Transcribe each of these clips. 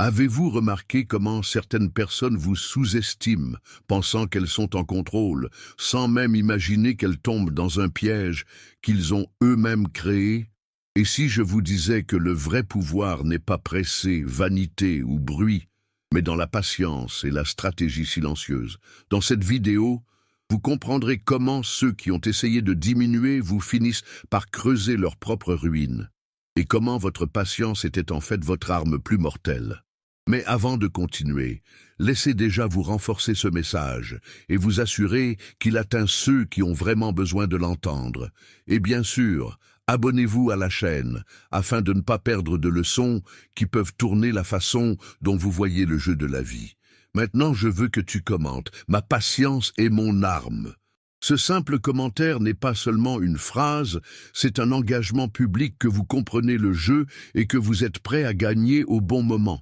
Avez-vous remarqué comment certaines personnes vous sous-estiment, pensant qu'elles sont en contrôle, sans même imaginer qu'elles tombent dans un piège qu'ils ont eux-mêmes créé? Et si je vous disais que le vrai pouvoir n'est pas pressé, vanité ou bruit, mais dans la patience et la stratégie silencieuse? Dans cette vidéo, vous comprendrez comment ceux qui ont essayé de diminuer vous finissent par creuser leur propre ruine, et comment votre patience était en fait votre arme plus mortelle. Mais avant de continuer, laissez déjà vous renforcer ce message et vous assurer qu'il atteint ceux qui ont vraiment besoin de l'entendre. Et bien sûr, abonnez-vous à la chaîne afin de ne pas perdre de leçons qui peuvent tourner la façon dont vous voyez le jeu de la vie. Maintenant, je veux que tu commentes « Ma patience est mon arme ». Ce simple commentaire n'est pas seulement une phrase, c'est un engagement public que vous comprenez le jeu et que vous êtes prêt à gagner au bon moment.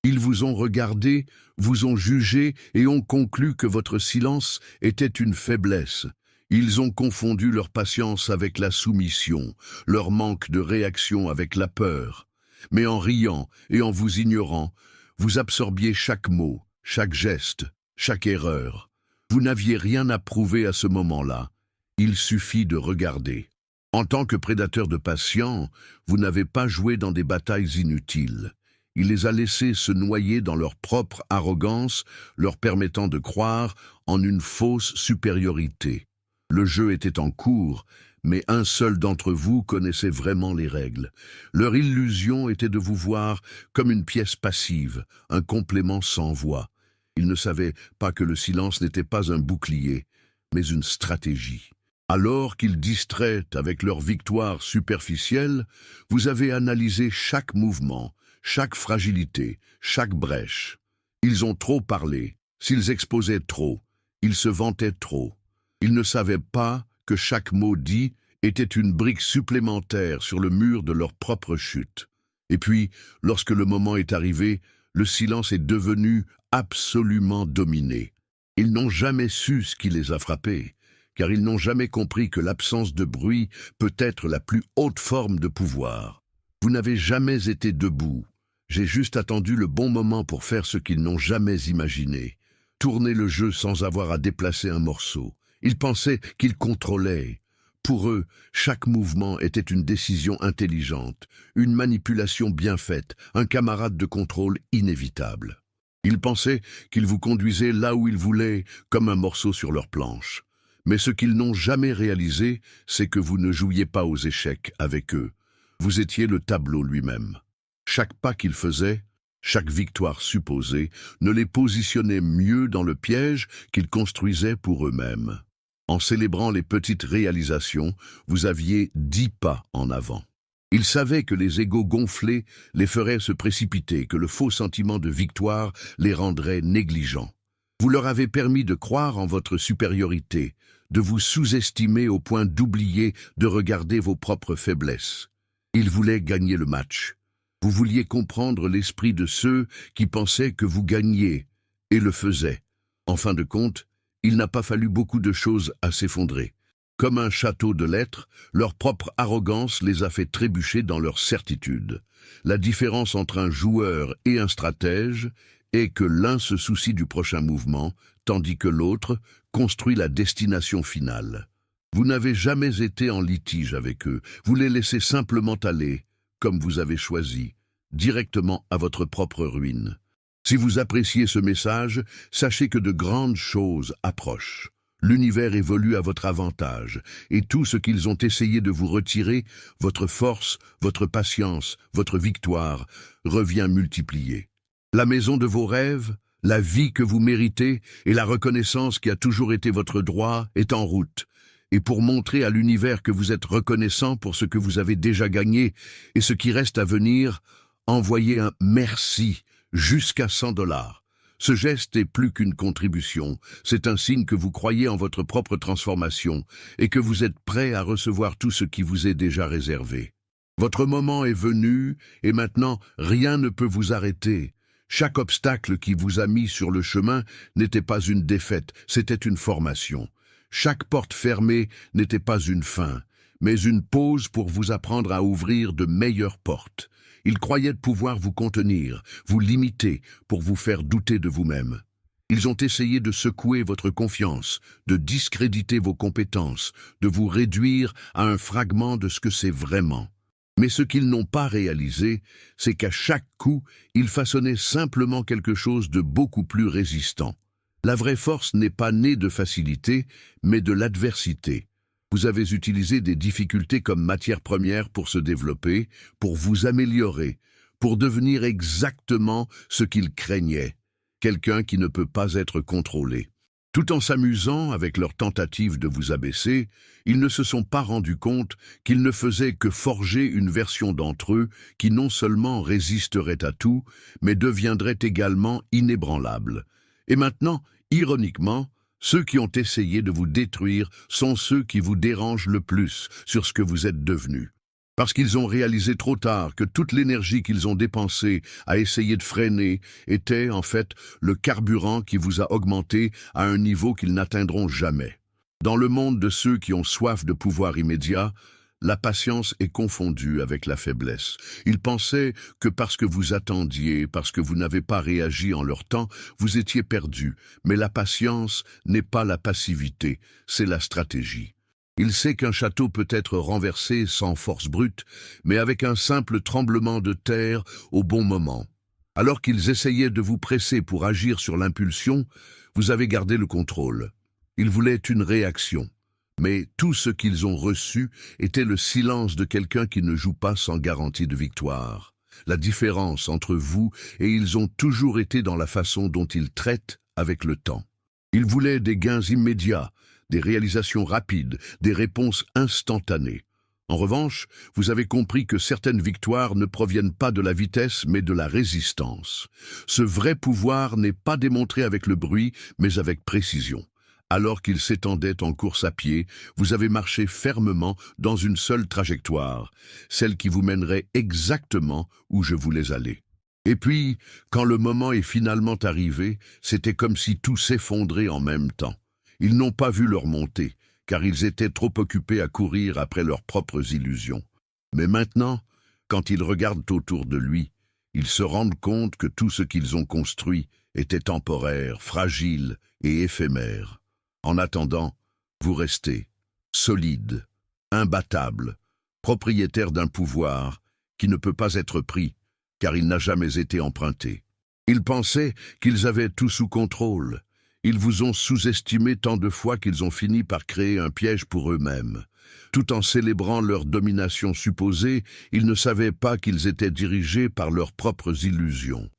Ils vous ont regardé, vous ont jugé et ont conclu que votre silence était une faiblesse. Ils ont confondu leur patience avec la soumission, leur manque de réaction avec la peur. Mais en riant et en vous ignorant, vous absorbiez chaque mot, chaque geste, chaque erreur. Vous n'aviez rien à prouver à ce moment-là. Il suffit de regarder. En tant que prédateur de patients, vous n'avez pas joué dans des batailles inutiles. Il les a laissés se noyer dans leur propre arrogance, leur permettant de croire en une fausse supériorité. Le jeu était en cours, mais un seul d'entre vous connaissait vraiment les règles. Leur illusion était de vous voir comme une pièce passive, un complément sans voix. Ils ne savaient pas que le silence n'était pas un bouclier, mais une stratégie. Alors qu'ils distraient avec leur victoire superficielle, vous avez analysé chaque mouvement, chaque fragilité, chaque brèche. Ils ont trop parlé, s'ils exposaient trop, ils se vantaient trop. Ils ne savaient pas que chaque mot dit était une brique supplémentaire sur le mur de leur propre chute. Et puis, lorsque le moment est arrivé, le silence est devenu absolument dominé. Ils n'ont jamais su ce qui les a frappés, car ils n'ont jamais compris que l'absence de bruit peut être la plus haute forme de pouvoir. Vous n'avez jamais été debout. J'ai juste attendu le bon moment pour faire ce qu'ils n'ont jamais imaginé. Tourner le jeu sans avoir à déplacer un morceau. Ils pensaient qu'ils contrôlaient. Pour eux, chaque mouvement était une décision intelligente, une manipulation bien faite, un camarade de contrôle inévitable. Ils pensaient qu'ils vous conduisaient là où ils voulaient, comme un morceau sur leur planche. Mais ce qu'ils n'ont jamais réalisé, c'est que vous ne jouiez pas aux échecs avec eux. Vous étiez le tableau lui-même. Chaque pas qu'ils faisaient, chaque victoire supposée, ne les positionnait mieux dans le piège qu'ils construisaient pour eux-mêmes. En célébrant les petites réalisations, vous aviez 10 pas en avant. Ils savaient que les égos gonflés les feraient se précipiter, que le faux sentiment de victoire les rendrait négligents. Vous leur avez permis de croire en votre supériorité, de vous sous-estimer au point d'oublier de regarder vos propres faiblesses. Ils voulaient gagner le match. Vous vouliez comprendre l'esprit de ceux qui pensaient que vous gagniez, et le faisaient. En fin de compte, il n'a pas fallu beaucoup de choses à s'effondrer. Comme un château de lettres, leur propre arrogance les a fait trébucher dans leur certitude. La différence entre un joueur et un stratège est que l'un se soucie du prochain mouvement, tandis que l'autre construit la destination finale. Vous n'avez jamais été en litige avec eux, vous les laissez simplement aller, comme vous avez choisi, directement à votre propre ruine. Si vous appréciez ce message, sachez que de grandes choses approchent. L'univers évolue à votre avantage, et tout ce qu'ils ont essayé de vous retirer, votre force, votre patience, votre victoire, revient multiplié. La maison de vos rêves, la vie que vous méritez et la reconnaissance qui a toujours été votre droit est en route. Et pour montrer à l'univers que vous êtes reconnaissant pour ce que vous avez déjà gagné et ce qui reste à venir, envoyez un merci jusqu'à 100 $. Ce geste est plus qu'une contribution, c'est un signe que vous croyez en votre propre transformation et que vous êtes prêt à recevoir tout ce qui vous est déjà réservé. Votre moment est venu et maintenant rien ne peut vous arrêter. Chaque obstacle qui vous a mis sur le chemin n'était pas une défaite, c'était une formation. Chaque porte fermée n'était pas une fin, mais une pause pour vous apprendre à ouvrir de meilleures portes. Ils croyaient pouvoir vous contenir, vous limiter, pour vous faire douter de vous-même. Ils ont essayé de secouer votre confiance, de discréditer vos compétences, de vous réduire à un fragment de ce que c'est vraiment. Mais ce qu'ils n'ont pas réalisé, c'est qu'à chaque coup, ils façonnaient simplement quelque chose de beaucoup plus résistant. La vraie force n'est pas née de facilité, mais de l'adversité. Vous avez utilisé des difficultés comme matière première pour se développer, pour vous améliorer, pour devenir exactement ce qu'ils craignaient, quelqu'un qui ne peut pas être contrôlé. Tout en s'amusant avec leurs tentatives de vous abaisser, ils ne se sont pas rendus compte qu'ils ne faisaient que forger une version d'entre eux qui non seulement résisterait à tout, mais deviendrait également inébranlable. Et maintenant, ironiquement, ceux qui ont essayé de vous détruire sont ceux qui vous dérangent le plus sur ce que vous êtes devenus. Parce qu'ils ont réalisé trop tard que toute l'énergie qu'ils ont dépensée à essayer de freiner était, en fait, le carburant qui vous a augmenté à un niveau qu'ils n'atteindront jamais. Dans le monde de ceux qui ont soif de pouvoir immédiat, la patience est confondue avec la faiblesse. Ils pensaient que parce que vous attendiez, parce que vous n'avez pas réagi en leur temps, vous étiez perdu. Mais la patience n'est pas la passivité, c'est la stratégie. Il sait qu'un château peut être renversé sans force brute, mais avec un simple tremblement de terre au bon moment. Alors qu'ils essayaient de vous presser pour agir sur l'impulsion, vous avez gardé le contrôle. Ils voulaient une réaction. Mais tout ce qu'ils ont reçu était le silence de quelqu'un qui ne joue pas sans garantie de victoire. La différence entre vous et ils ont toujours été dans la façon dont ils traitent avec le temps. Ils voulaient des gains immédiats, des réalisations rapides, des réponses instantanées. En revanche, vous avez compris que certaines victoires ne proviennent pas de la vitesse mais de la résistance. Ce vrai pouvoir n'est pas démontré avec le bruit mais avec précision. Alors qu'ils s'étendaient en course à pied, vous avez marché fermement dans une seule trajectoire, celle qui vous mènerait exactement où je voulais aller. Et puis, quand le moment est finalement arrivé, c'était comme si tout s'effondrait en même temps. Ils n'ont pas vu leur montée, car ils étaient trop occupés à courir après leurs propres illusions. Mais maintenant, quand ils regardent autour de lui, ils se rendent compte que tout ce qu'ils ont construit était temporaire, fragile et éphémère. En attendant, vous restez solide, imbattable, propriétaire d'un pouvoir qui ne peut pas être pris, car il n'a jamais été emprunté. Ils pensaient qu'ils avaient tout sous contrôle. Ils vous ont sous-estimé tant de fois qu'ils ont fini par créer un piège pour eux-mêmes. Tout en célébrant leur domination supposée, ils ne savaient pas qu'ils étaient dirigés par leurs propres illusions.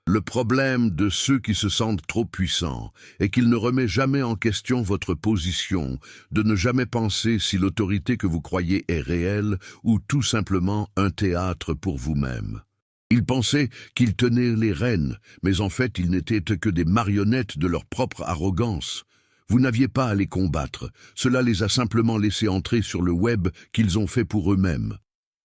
Le problème de ceux qui se sentent trop puissants est qu'il ne remet jamais en question votre position, de ne jamais penser si l'autorité que vous croyez est réelle ou tout simplement un théâtre pour vous-même. Ils pensaient qu'ils tenaient les rênes, mais en fait ils n'étaient que des marionnettes de leur propre arrogance. Vous n'aviez pas à les combattre, cela les a simplement laissés entrer sur le web qu'ils ont fait pour eux-mêmes.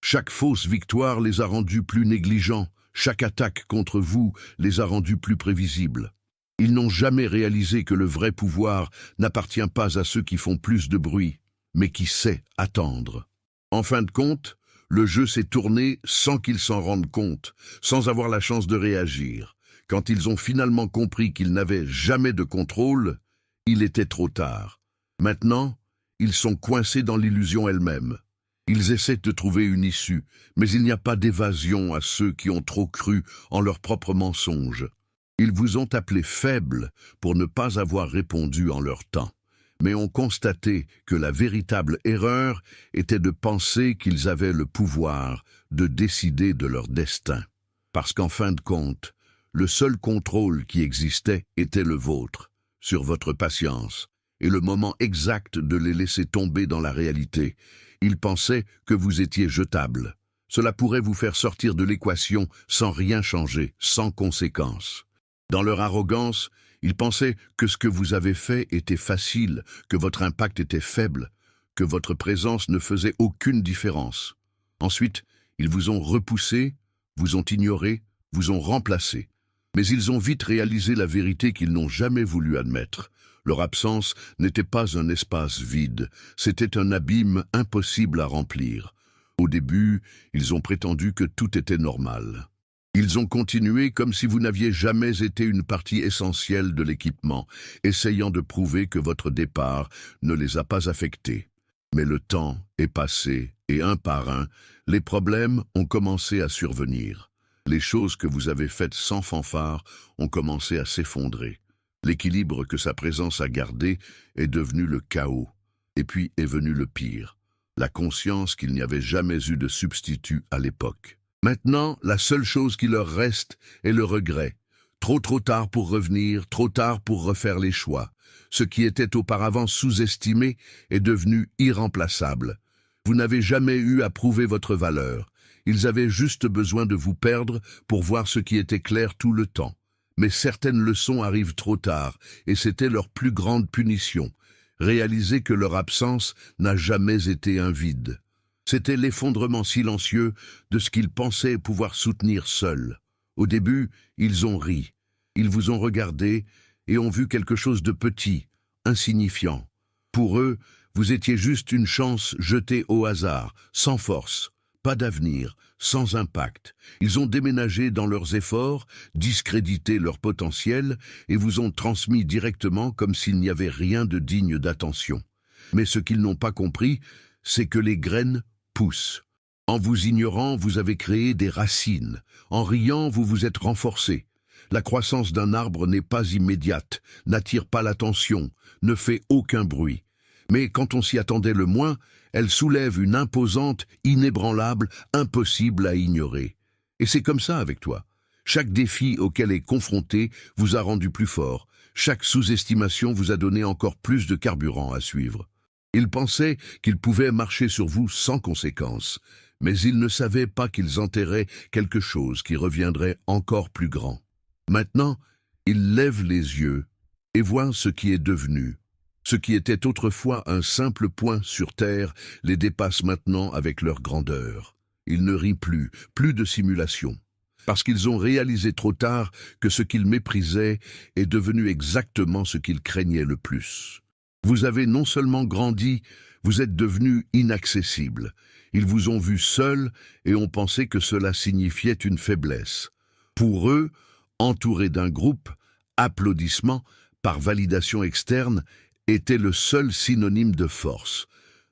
Chaque fausse victoire les a rendus plus négligents. Chaque attaque contre vous les a rendus plus prévisibles. Ils n'ont jamais réalisé que le vrai pouvoir n'appartient pas à ceux qui font plus de bruit, mais qui sait attendre. En fin de compte, le jeu s'est tourné sans qu'ils s'en rendent compte, sans avoir la chance de réagir. Quand ils ont finalement compris qu'ils n'avaient jamais de contrôle, il était trop tard. Maintenant, ils sont coincés dans l'illusion elle-même. Ils essaient de trouver une issue, mais il n'y a pas d'évasion à ceux qui ont trop cru en leurs propres mensonges. Ils vous ont appelé faibles pour ne pas avoir répondu en leur temps, mais ont constaté que la véritable erreur était de penser qu'ils avaient le pouvoir de décider de leur destin. Parce qu'en fin de compte, le seul contrôle qui existait était le vôtre, sur votre patience, et le moment exact de les laisser tomber dans la réalité. Ils pensaient que vous étiez jetable. Cela pourrait vous faire sortir de l'équation sans rien changer, sans conséquence. Dans leur arrogance, ils pensaient que ce que vous avez fait était facile, que votre impact était faible, que votre présence ne faisait aucune différence. Ensuite, ils vous ont repoussé, vous ont ignoré, vous ont remplacé. Mais ils ont vite réalisé la vérité qu'ils n'ont jamais voulu admettre. Leur absence n'était pas un espace vide, c'était un abîme impossible à remplir. Au début, ils ont prétendu que tout était normal. Ils ont continué comme si vous n'aviez jamais été une partie essentielle de l'équipement, essayant de prouver que votre départ ne les a pas affectés. Mais le temps est passé et un par un, les problèmes ont commencé à survenir. Les choses que vous avez faites sans fanfare ont commencé à s'effondrer. L'équilibre que sa présence a gardé est devenu le chaos. Et puis est venu le pire, la conscience qu'il n'y avait jamais eu de substitut à l'époque. Maintenant, la seule chose qui leur reste est le regret. Trop tard pour revenir, trop tard pour refaire les choix. Ce qui était auparavant sous-estimé est devenu irremplaçable. Vous n'avez jamais eu à prouver votre valeur. Ils avaient juste besoin de vous perdre pour voir ce qui était clair tout le temps. Mais certaines leçons arrivent trop tard, et c'était leur plus grande punition. Réaliser que leur absence n'a jamais été un vide. C'était l'effondrement silencieux de ce qu'ils pensaient pouvoir soutenir seuls. Au début, ils ont ri. Ils vous ont regardé et ont vu quelque chose de petit, insignifiant. Pour eux, vous étiez juste une chance jetée au hasard, sans force, pas d'avenir, sans impact. Ils ont déménagé dans leurs efforts, discrédité leur potentiel et vous ont transmis directement comme s'il n'y avait rien de digne d'attention. Mais ce qu'ils n'ont pas compris, c'est que les graines poussent. En vous ignorant, vous avez créé des racines. En riant, vous vous êtes renforcé. La croissance d'un arbre n'est pas immédiate, n'attire pas l'attention, ne fait aucun bruit. Mais quand on s'y attendait le moins, elle soulève une imposante, inébranlable, impossible à ignorer. Et c'est comme ça avec toi. Chaque défi auquel est confronté vous a rendu plus fort. Chaque sous-estimation vous a donné encore plus de carburant à suivre. Ils pensaient qu'ils pouvaient marcher sur vous sans conséquence, mais ils ne savaient pas qu'ils enterraient quelque chose qui reviendrait encore plus grand. Maintenant, ils lèvent les yeux et voient ce qui est devenu. Ce qui était autrefois un simple point sur terre les dépasse maintenant avec leur grandeur. Ils ne rient plus, plus de simulation. Parce qu'ils ont réalisé trop tard que ce qu'ils méprisaient est devenu exactement ce qu'ils craignaient le plus. Vous avez non seulement grandi, vous êtes devenu inaccessible. Ils vous ont vu seul et ont pensé que cela signifiait une faiblesse. Pour eux, entouré d'un groupe, applaudissements, par validation externe, était le seul synonyme de force.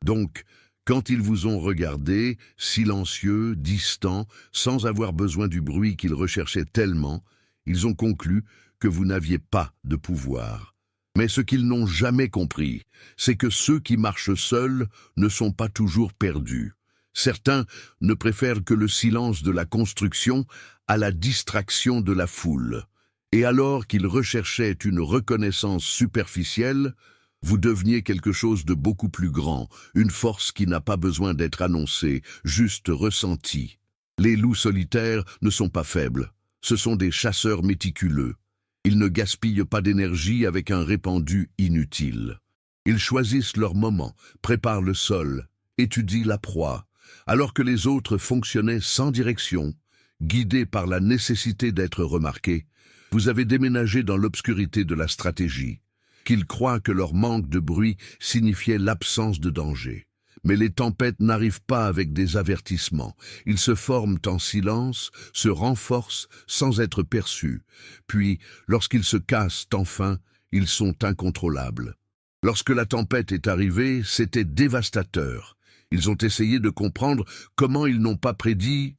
Donc, quand ils vous ont regardé, silencieux, distants, sans avoir besoin du bruit qu'ils recherchaient tellement, ils ont conclu que vous n'aviez pas de pouvoir. Mais ce qu'ils n'ont jamais compris, c'est que ceux qui marchent seuls ne sont pas toujours perdus. Certains ne préfèrent que le silence de la construction à la distraction de la foule. Et alors qu'ils recherchaient une reconnaissance superficielle, vous deveniez quelque chose de beaucoup plus grand, une force qui n'a pas besoin d'être annoncée, juste ressentie. Les loups solitaires ne sont pas faibles, ce sont des chasseurs méticuleux. Ils ne gaspillent pas d'énergie avec un répandu inutile. Ils choisissent leur moment, préparent le sol, étudient la proie, alors que les autres fonctionnaient sans direction, guidés par la nécessité d'être remarqués. Vous avez déménagé dans l'obscurité de la stratégie, qu'ils croient que leur manque de bruit signifiait l'absence de danger. Mais les tempêtes n'arrivent pas avec des avertissements. Ils se forment en silence, se renforcent sans être perçus. Puis, lorsqu'ils se cassent enfin, ils sont incontrôlables. Lorsque la tempête est arrivée, c'était dévastateur. Ils ont essayé de comprendre comment ils n'ont pas prédit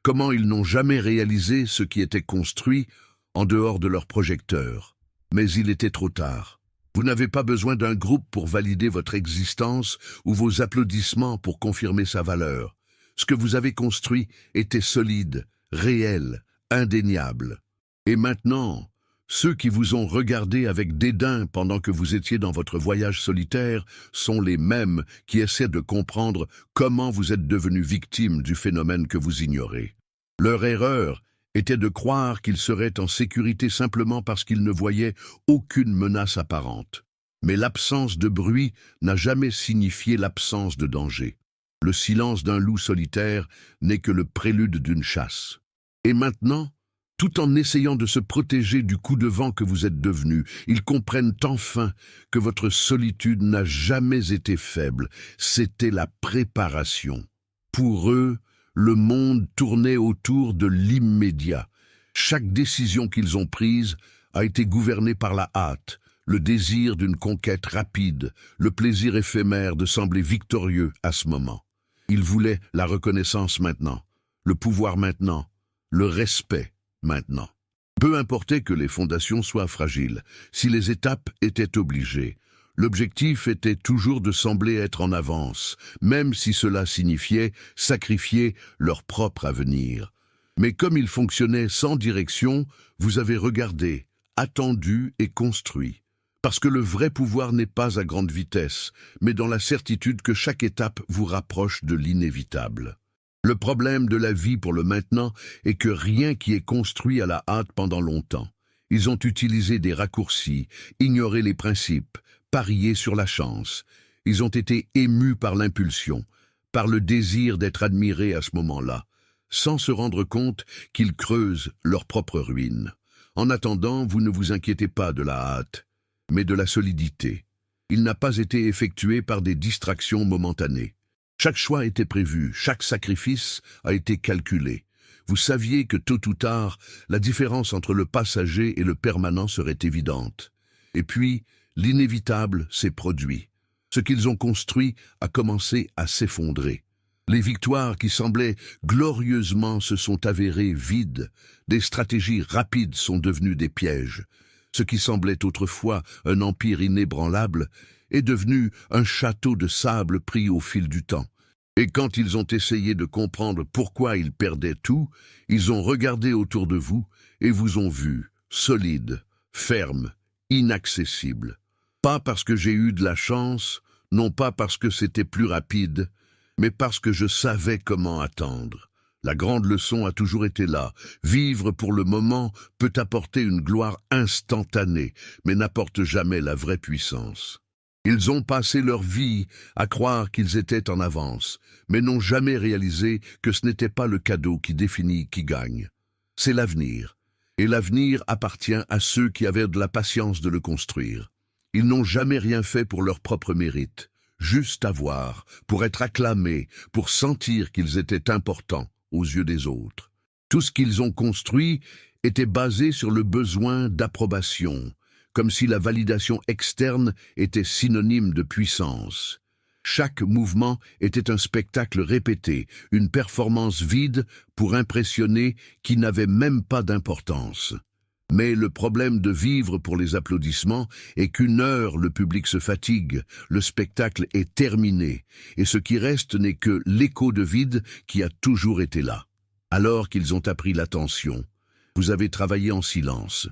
comment ils n'ont jamais réalisé ce qui était construit en dehors de leurs projecteurs. Mais il était trop tard. Vous n'avez pas besoin d'un groupe pour valider votre existence ou vos applaudissements pour confirmer sa valeur. Ce que vous avez construit était solide, réel, indéniable. Et maintenant, ceux qui vous ont regardé avec dédain pendant que vous étiez dans votre voyage solitaire sont les mêmes qui essaient de comprendre comment vous êtes devenu victime du phénomène que vous ignorez. Leur erreur était de croire qu'ils seraient en sécurité simplement parce qu'ils ne voyaient aucune menace apparente. Mais l'absence de bruit n'a jamais signifié l'absence de danger. Le silence d'un loup solitaire n'est que le prélude d'une chasse. Et maintenant, Tout en essayant de se protéger du coup de vent que vous êtes devenu, ils comprennent enfin que votre solitude n'a jamais été faible, c'était la préparation. Pour eux, le monde tournait autour de l'immédiat. Chaque décision qu'ils ont prise a été gouvernée par la hâte, le désir d'une conquête rapide, le plaisir éphémère de sembler victorieux à ce moment. Ils voulaient la reconnaissance maintenant, le pouvoir maintenant, le respect maintenant. Peu importait que les fondations soient fragiles, si les étapes étaient obligées, l'objectif était toujours de sembler être en avance, même si cela signifiait sacrifier leur propre avenir. Mais comme ils fonctionnaient sans direction, vous avez regardé, attendu et construit. Parce que le vrai pouvoir n'est pas à grande vitesse, mais dans la certitude que chaque étape vous rapproche de l'inévitable. Le problème de la vie pour le maintenant est que rien qui est construit à la hâte pendant longtemps. Ils ont utilisé des raccourcis, ignoré les principes, parié sur la chance. Ils ont été émus par l'impulsion, par le désir d'être admirés à ce moment-là, sans se rendre compte qu'ils creusent leur propre ruine. En attendant, vous ne vous inquiétez pas de la hâte, mais de la solidité. Il n'a pas été effectué par des distractions momentanées. Chaque choix était prévu, chaque sacrifice a été calculé. Vous saviez que tôt ou tard, la différence entre le passager et le permanent serait évidente. Et puis, l'inévitable s'est produit. Ce qu'ils ont construit a commencé à s'effondrer. Les victoires qui semblaient glorieusement se sont avérées vides. Des stratégies rapides sont devenues des pièges. Ce qui semblait autrefois un empire inébranlable est devenu un château de sable pris au fil du temps. Et quand ils ont essayé de comprendre pourquoi ils perdaient tout, ils ont regardé autour de vous et vous ont vu, solide, ferme, inaccessible. Pas parce que j'ai eu de la chance, non pas parce que c'était plus rapide, mais parce que je savais comment attendre. La grande leçon a toujours été là. Vivre pour le moment peut apporter une gloire instantanée, mais n'apporte jamais la vraie puissance. Ils ont passé leur vie à croire qu'ils étaient en avance, mais n'ont jamais réalisé que ce n'était pas le cadeau qui définit qui gagne. C'est l'avenir. Et l'avenir appartient à ceux qui avaient de la patience de le construire. Ils n'ont jamais rien fait pour leur propre mérite, juste avoir, pour être acclamés, pour sentir qu'ils étaient importants aux yeux des autres. Tout ce qu'ils ont construit était basé sur le besoin d'approbation, comme si la validation externe était synonyme de puissance. Chaque mouvement était un spectacle répété, une performance vide pour impressionner qui n'avait même pas d'importance. Mais le problème de vivre pour les applaudissements est qu'une heure le public se fatigue, le spectacle est terminé, et ce qui reste n'est que l'écho de vide qui a toujours été là. Alors qu'ils ont appris l'attention, vous avez travaillé en silence.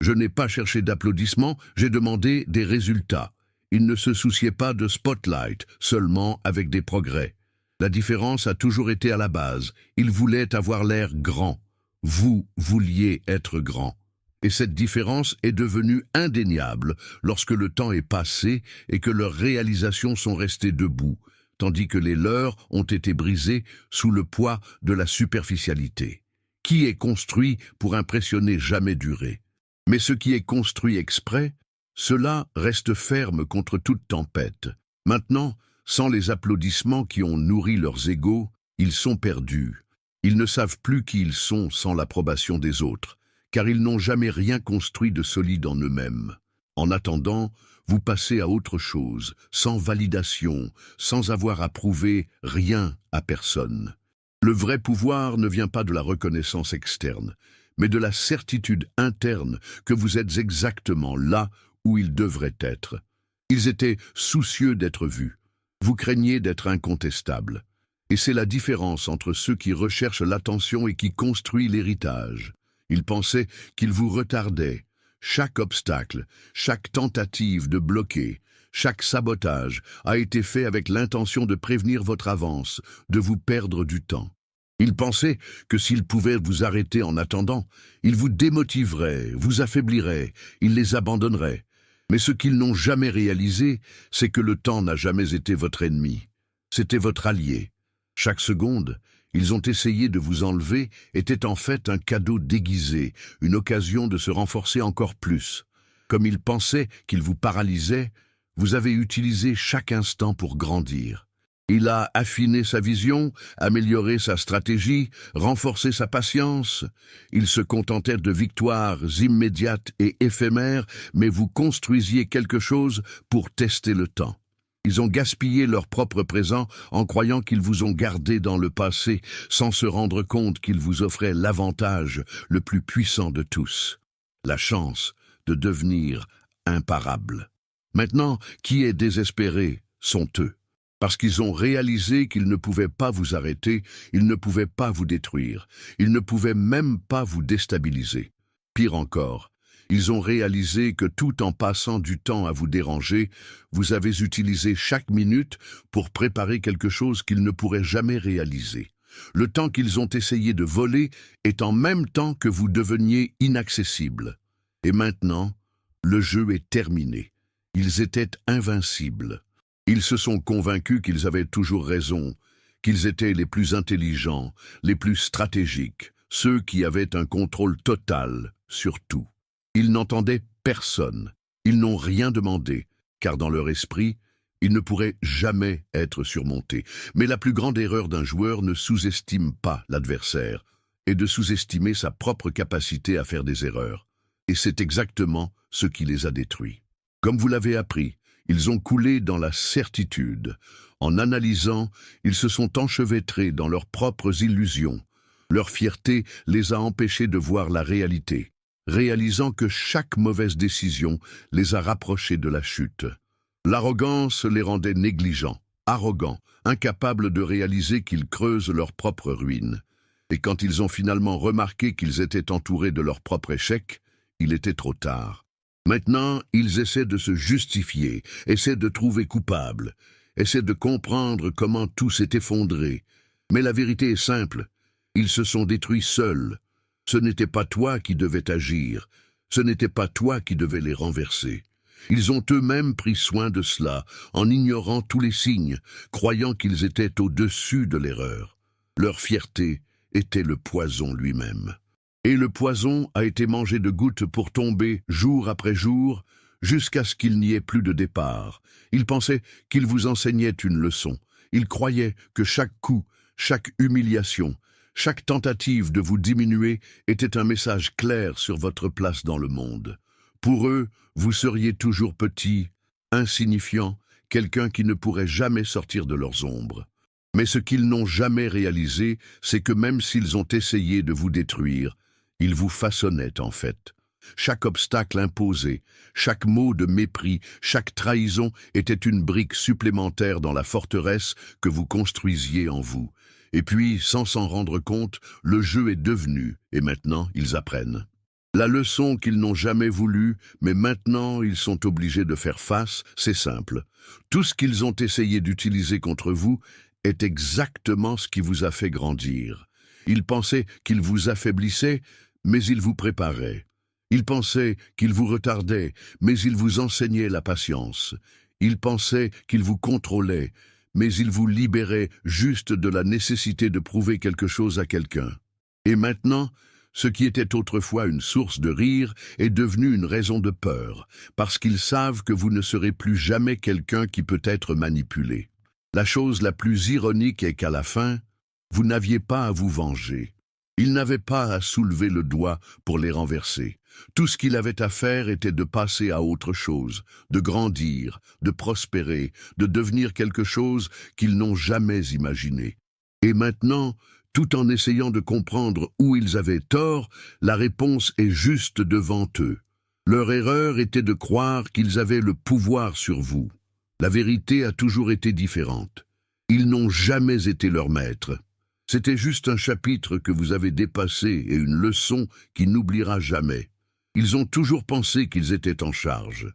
Je n'ai pas cherché d'applaudissements, j'ai demandé des résultats. Ils ne se souciaient pas de spotlight, seulement avec des progrès. La différence a toujours été à la base, ils voulaient avoir l'air grand. Vous vouliez être grand. Et cette différence est devenue indéniable lorsque le temps est passé et que leurs réalisations sont restées debout, tandis que les leurs ont été brisées sous le poids de la superficialité. Qui est construit pour impressionner jamais duré. Mais ce qui est construit exprès, cela reste ferme contre toute tempête. Maintenant, sans les applaudissements qui ont nourri leurs égos, ils sont perdus. Ils ne savent plus qui ils sont sans l'approbation des autres, car ils n'ont jamais rien construit de solide en eux-mêmes. En attendant, vous passez à autre chose, sans validation, sans avoir à prouver rien à personne. Le vrai pouvoir ne vient pas de la reconnaissance externe, mais de la certitude interne que vous êtes exactement là où ils devraient être. Ils étaient soucieux d'être vus. Vous craignez d'être incontestable. Et c'est la différence entre ceux qui recherchent l'attention et qui construisent l'héritage. Ils pensaient qu'ils vous retardaient. Chaque obstacle, chaque tentative de bloquer, chaque sabotage a été fait avec l'intention de prévenir votre avance, de vous perdre du temps. Ils pensaient que s'ils pouvaient vous arrêter en attendant, ils vous démotiveraient, vous affaibliraient, ils les abandonneraient. Mais ce qu'ils n'ont jamais réalisé, c'est que le temps n'a jamais été votre ennemi. C'était votre allié. Chaque seconde, Ils ont essayé de vous enlever était en fait un cadeau déguisé, une occasion de se renforcer encore plus. Comme ils pensaient qu'ils vous paralysaient, vous avez utilisé chaque instant pour grandir. Il a affiné sa vision, amélioré sa stratégie, renforcé sa patience. Il se contentait de victoires immédiates et éphémères, mais vous construisiez quelque chose pour tester le temps. Ils ont gaspillé leur propre présent en croyant qu'ils vous ont gardé dans le passé, sans se rendre compte qu'ils vous offraient l'avantage le plus puissant de tous, la chance de devenir imparable. Maintenant, qui est désespéré sont eux. Parce qu'ils ont réalisé qu'ils ne pouvaient pas vous arrêter, ils ne pouvaient pas vous détruire, ils ne pouvaient même pas vous déstabiliser. Pire encore, ils ont réalisé que tout en passant du temps à vous déranger, vous avez utilisé chaque minute pour préparer quelque chose qu'ils ne pourraient jamais réaliser. Le temps qu'ils ont essayé de voler est en même temps que vous deveniez inaccessible. Et maintenant, le jeu est terminé. Ils étaient invincibles. Ils se sont convaincus qu'ils avaient toujours raison, qu'ils étaient les plus intelligents, les plus stratégiques, ceux qui avaient un contrôle total sur tout. Ils n'entendaient personne, ils n'ont rien demandé, car dans leur esprit, ils ne pourraient jamais être surmontés. Mais la plus grande erreur d'un joueur ne sous-estime pas l'adversaire, et de sous-estimer sa propre capacité à faire des erreurs. Et c'est exactement ce qui les a détruits. Comme vous l'avez appris, ils ont coulé dans la certitude. En analysant, ils se sont enchevêtrés dans leurs propres illusions. Leur fierté les a empêchés de voir la réalité, réalisant que chaque mauvaise décision les a rapprochés de la chute. L'arrogance les rendait négligents, arrogants, incapables de réaliser qu'ils creusent leur propre ruine. Et quand ils ont finalement remarqué qu'ils étaient entourés de leur propre échec, il était trop tard. Maintenant, ils essaient de se justifier, essaient de trouver coupable, essaient de comprendre comment tout s'est effondré. Mais la vérité est simple, ils se sont détruits seuls. Ce n'était pas toi qui devais agir, ce n'était pas toi qui devais les renverser. Ils ont eux-mêmes pris soin de cela, en ignorant tous les signes, croyant qu'ils étaient au-dessus de l'erreur. Leur fierté était le poison lui-même. Et le poison a été mangé de gouttes pour tomber jour après jour, jusqu'à ce qu'il n'y ait plus de départ. Ils pensaient qu'ils vous enseignaient une leçon. Ils croyaient que chaque coup, chaque humiliation, chaque tentative de vous diminuer était un message clair sur votre place dans le monde. Pour eux, vous seriez toujours petit, insignifiant, quelqu'un qui ne pourrait jamais sortir de leurs ombres. Mais ce qu'ils n'ont jamais réalisé, c'est que même s'ils ont essayé de vous détruire, ils vous façonnaient en fait. Chaque obstacle imposé, chaque mot de mépris, chaque trahison était une brique supplémentaire dans la forteresse que vous construisiez en vous. Et puis, sans s'en rendre compte, le jeu est devenu, et maintenant ils apprennent. La leçon qu'ils n'ont jamais voulu, mais maintenant ils sont obligés de faire face, c'est simple. Tout ce qu'ils ont essayé d'utiliser contre vous est exactement ce qui vous a fait grandir. Ils pensaient qu'ils vous affaiblissaient, mais ils vous préparaient. Ils pensaient qu'ils vous retardaient, mais ils vous enseignaient la patience. Ils pensaient qu'ils vous contrôlaient, mais ils vous libéraient juste de la nécessité de prouver quelque chose à quelqu'un. Et maintenant, ce qui était autrefois une source de rire est devenu une raison de peur, parce qu'ils savent que vous ne serez plus jamais quelqu'un qui peut être manipulé. La chose la plus ironique est qu'à la fin, vous n'aviez pas à vous venger. Ils n'avaient pas à soulever le doigt pour les renverser. Tout ce qu'il avait à faire était de passer à autre chose, de grandir, de prospérer, de devenir quelque chose qu'ils n'ont jamais imaginé. Et maintenant, tout en essayant de comprendre où ils avaient tort, la réponse est juste devant eux. Leur erreur était de croire qu'ils avaient le pouvoir sur vous. La vérité a toujours été différente. Ils n'ont jamais été leur maître. C'était juste un chapitre que vous avez dépassé et une leçon qui n'oubliera jamais. Ils ont toujours pensé qu'ils étaient en charge.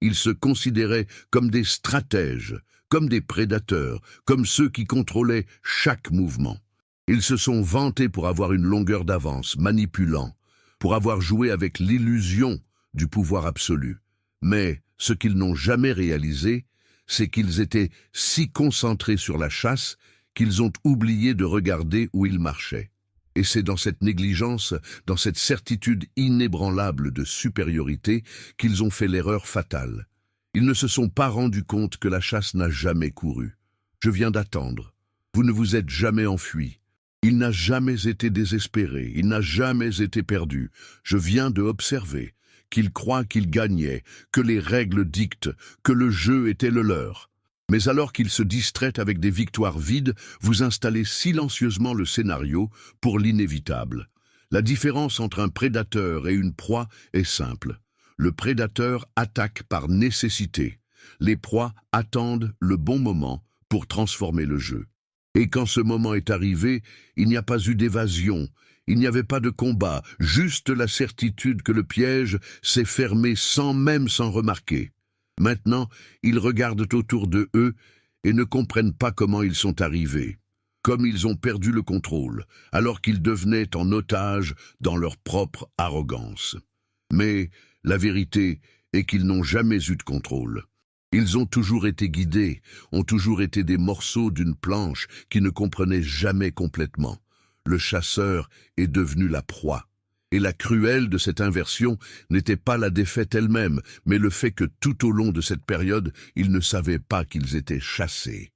Ils se considéraient comme des stratèges, comme des prédateurs, comme ceux qui contrôlaient chaque mouvement. Ils se sont vantés pour avoir une longueur d'avance, manipulant, pour avoir joué avec l'illusion du pouvoir absolu. Mais ce qu'ils n'ont jamais réalisé, c'est qu'ils étaient si concentrés sur la chasse qu'ils ont oublié de regarder où ils marchaient. Et c'est dans cette négligence, dans cette certitude inébranlable de supériorité, qu'ils ont fait l'erreur fatale. Ils ne se sont pas rendus compte que la chasse n'a jamais couru. Je viens d'attendre. Vous ne vous êtes jamais enfui. Il n'a jamais été désespéré, il n'a jamais été perdu. Je viens de observer qu'il croit qu'il gagnait, que les règles dictent, que le jeu était le leur. Mais alors qu'il se distrait avec des victoires vides, vous installez silencieusement le scénario pour l'inévitable. La différence entre un prédateur et une proie est simple. Le prédateur attaque par nécessité. Les proies attendent le bon moment pour transformer le jeu. Et quand ce moment est arrivé, il n'y a pas eu d'évasion, il n'y avait pas de combat, juste la certitude que le piège s'est fermé sans même s'en remarquer. Maintenant, ils regardent autour de eux et ne comprennent pas comment ils sont arrivés. Comme ils ont perdu le contrôle, alors qu'ils devenaient en otage dans leur propre arrogance. Mais la vérité est qu'ils n'ont jamais eu de contrôle. Ils ont toujours été guidés, ont toujours été des morceaux d'une planche qui ne comprenaient jamais complètement. Le chasseur est devenu la proie. Et la cruelle de cette inversion n'était pas la défaite elle-même, mais le fait que tout au long de cette période, ils ne savaient pas qu'ils étaient chassés.